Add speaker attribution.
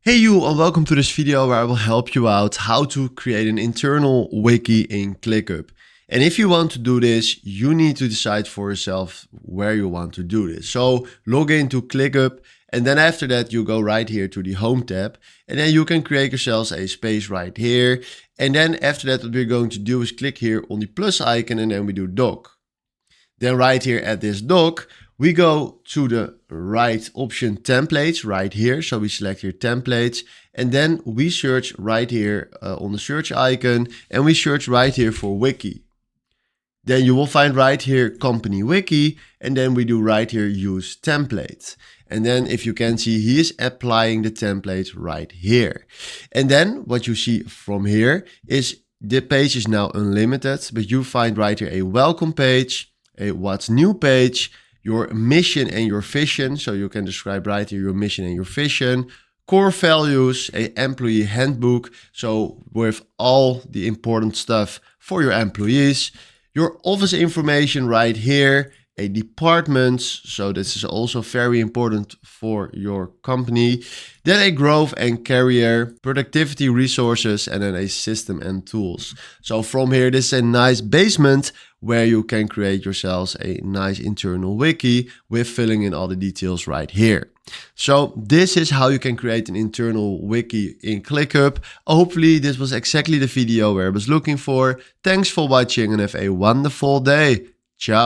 Speaker 1: Hey you, and welcome to this video where I will help you out how to create an internal wiki in ClickUp. And if you want to do this, you need to decide for yourself where you want to do this. So log into ClickUp, and then after that you go right here to the Home tab, and then you can create yourselves a space right here. And then after that, what we're going to do is click here on the plus icon, and then we do doc. Then right here at this doc, we go to the right option templates right here. So we select here templates, and then we search right here on the search icon, and we search right here for wiki. Then you will find right here company wiki, and then we do right here use template. And then if you can see, he is applying the template right here. And then what you see from here is the page is now unlimited, but you find right here a welcome page, a what's new page, your mission and your vision. So you can describe right here your mission and your vision, core values, a employee handbook. So with all the important stuff for your employees, your office information right here, a departments. So this is also very important for your company. Then a growth and career, productivity resources, and then a system and tools. So from here, this is a nice basement where you can create yourselves a nice internal wiki with filling in all the details right here. So this is how you can create an internal wiki in ClickUp. Hopefully this was exactly the video where I was looking for. Thanks for watching and have a wonderful day. Ciao.